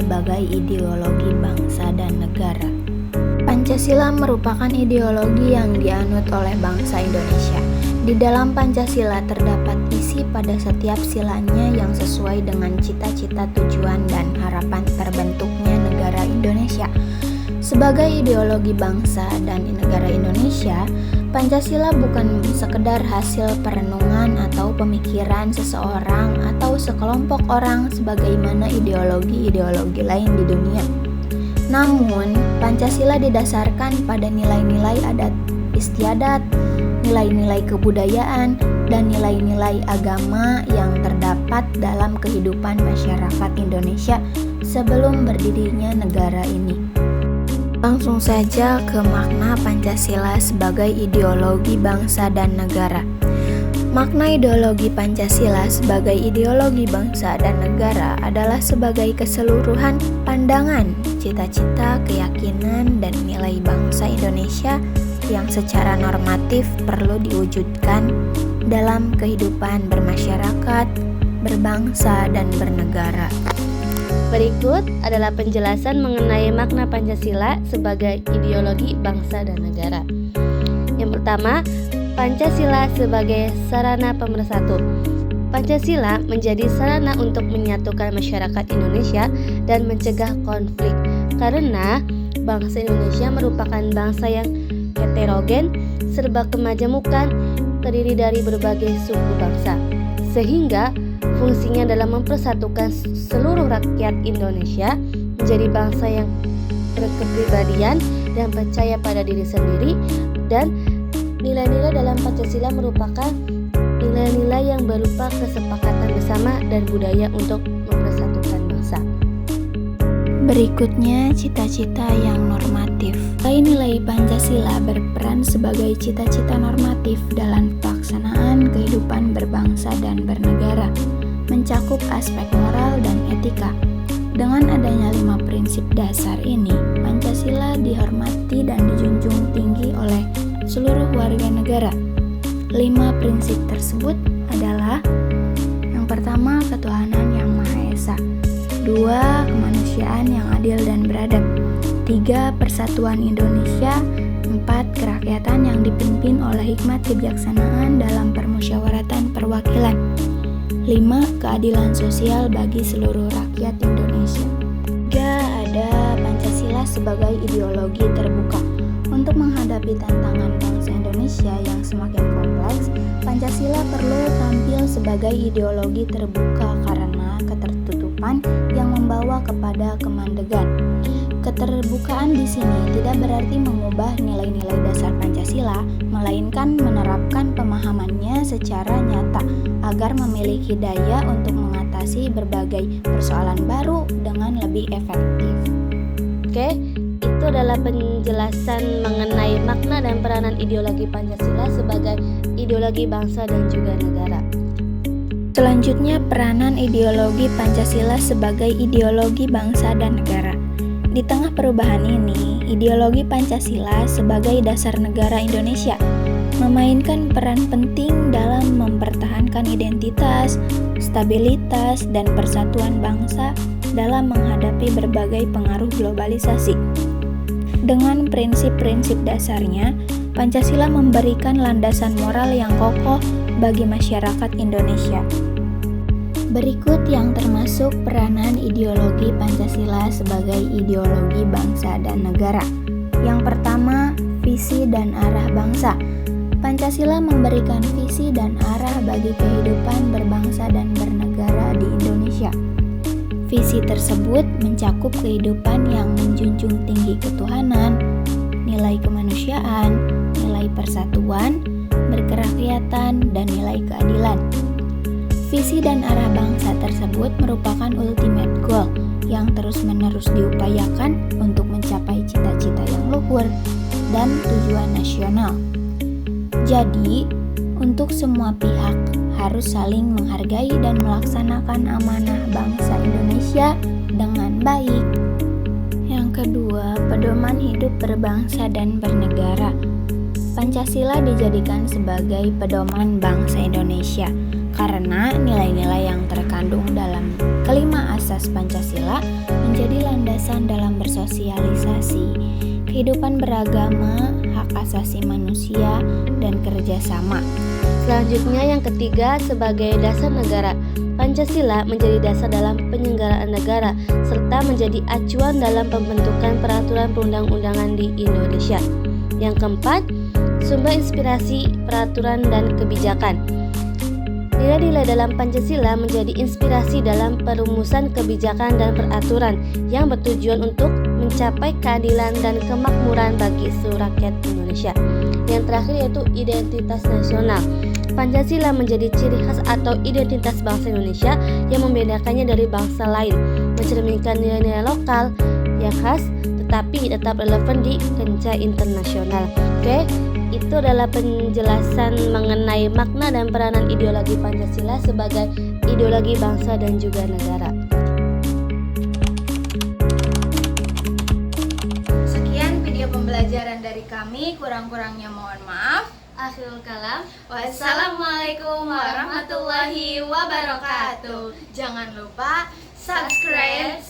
sebagai ideologi bangsa dan negara. Pancasila merupakan ideologi yang dianut oleh bangsa Indonesia. Di dalam Pancasila terdapat isi pada setiap silanya yang sesuai dengan cita-cita, tujuan, dan harapan terbentuknya negara Indonesia. Sebagai ideologi bangsa dan negara Indonesia, Pancasila bukan sekedar hasil perenungan atau pemikiran seseorang atau sekelompok orang sebagaimana ideologi-ideologi lain di dunia. Namun, Pancasila didasarkan pada nilai-nilai adat istiadat, nilai-nilai kebudayaan, dan nilai-nilai agama yang terdapat dalam kehidupan masyarakat Indonesia sebelum berdirinya negara ini. Langsung saja ke makna Pancasila sebagai ideologi bangsa dan negara. Makna ideologi Pancasila sebagai ideologi bangsa dan negara adalah sebagai keseluruhan pandangan, cita-cita, keyakinan, dan nilai bangsa Indonesia yang secara normatif perlu diwujudkan dalam kehidupan bermasyarakat, berbangsa, dan bernegara. Berikut adalah penjelasan mengenai makna Pancasila sebagai ideologi bangsa dan negara. Yang pertama, Pancasila sebagai sarana pemersatu. Pancasila menjadi sarana untuk menyatukan masyarakat Indonesia dan mencegah konflik, karena bangsa Indonesia merupakan bangsa yang heterogen, serba kemajemukan, terdiri dari berbagai suku bangsa, sehingga fungsinya dalam mempersatukan seluruh rakyat Indonesia menjadi bangsa yang berkepribadian dan percaya pada diri sendiri. Dan nilai-nilai dalam Pancasila merupakan nilai-nilai yang berupa kesepakatan bersama dan budaya untuk mempersatukan bangsa. Berikutnya, cita-cita yang normatif. Nilai Pancasila berperan sebagai cita-cita normatif dalam pelaksanaan kehidupan berbangsa dan bernegara, mencakup aspek moral dan etika. Dengan adanya 5 prinsip dasar ini, Pancasila dihormati dan dijunjung tinggi oleh seluruh warga negara. 5 prinsip tersebut adalah: yang pertama, ketuhanan yang Maha Esa; 2, kemanusiaan yang adil dan beradab; 3, persatuan Indonesia; 4, kerakyatan yang dipimpin oleh hikmat kebijaksanaan dalam permusyawaratan perwakilan; 5, keadilan sosial bagi seluruh rakyat Indonesia. 3, ada Pancasila sebagai ideologi terbuka. Untuk menghadapi tantangan bangsa Indonesia yang semakin kompleks, Pancasila perlu tampil sebagai ideologi terbuka karena ketertutupan yang membawa kepada kemandegan. Keterbukaan di sini tidak berarti mengubah nilai-nilai dasar Pancasila, melainkan menerapkan pemahamannya secara nyata agar memiliki daya untuk mengatasi berbagai persoalan baru dengan lebih efektif. Oke, itu adalah penjelasan mengenai makna dan peranan ideologi Pancasila sebagai ideologi bangsa dan juga negara. Selanjutnya, peranan ideologi Pancasila sebagai ideologi bangsa dan negara. Di tengah perubahan ini, ideologi Pancasila sebagai dasar negara Indonesia memainkan peran penting dalam mempertahankan identitas, stabilitas, dan persatuan bangsa dalam menghadapi berbagai pengaruh globalisasi. Dengan prinsip-prinsip dasarnya, Pancasila memberikan landasan moral yang kokoh bagi masyarakat Indonesia. Berikut yang termasuk peranan ideologi Pancasila sebagai ideologi bangsa dan negara. Yang pertama, visi dan arah bangsa. Pancasila memberikan visi dan arah bagi kehidupan berbangsa dan bernegara di Indonesia. Visi tersebut mencakup kehidupan yang menjunjung tinggi ketuhanan, nilai kemanusiaan, nilai persatuan, berkerakyatan, dan nilai keadilan. Visi dan arah bangsa tersebut merupakan ultimate goal yang terus-menerus diupayakan untuk mencapai cita-cita yang luhur dan tujuan nasional. Jadi, untuk semua pihak harus saling menghargai dan melaksanakan amanah bangsa Indonesia dengan baik. Yang kedua, pedoman hidup berbangsa dan bernegara. Pancasila dijadikan sebagai pedoman bangsa Indonesia. karena nilai-nilai yang terkandung dalam kelima asas Pancasila menjadi landasan dalam bersosialisasi, kehidupan beragama, hak asasi manusia, dan kerjasama. Selanjutnya yang ketiga, sebagai dasar negara. Pancasila menjadi dasar dalam penyelenggaraan negara serta menjadi acuan dalam pembentukan peraturan perundang-undangan di Indonesia. Yang keempat, sumber inspirasi peraturan dan kebijakan. Nilai-nilai dalam Pancasila menjadi inspirasi dalam perumusan kebijakan dan peraturan yang bertujuan untuk mencapai keadilan dan kemakmuran bagi seluruh rakyat Indonesia. Yang terakhir yaitu identitas nasional. Pancasila menjadi ciri khas atau identitas bangsa Indonesia yang membedakannya dari bangsa lain, mencerminkan nilai-nilai lokal yang khas tetapi tetap relevan di kancah internasional. Oke, itu adalah penjelasan mengenai makna dan peranan ideologi Pancasila sebagai ideologi bangsa dan juga negara. Sekian video pembelajaran dari kami, kurang-kurangnya mohon maaf. Akhirul kalam. Wassalamualaikum warahmatullahi wabarakatuh. Jangan lupa subscribe,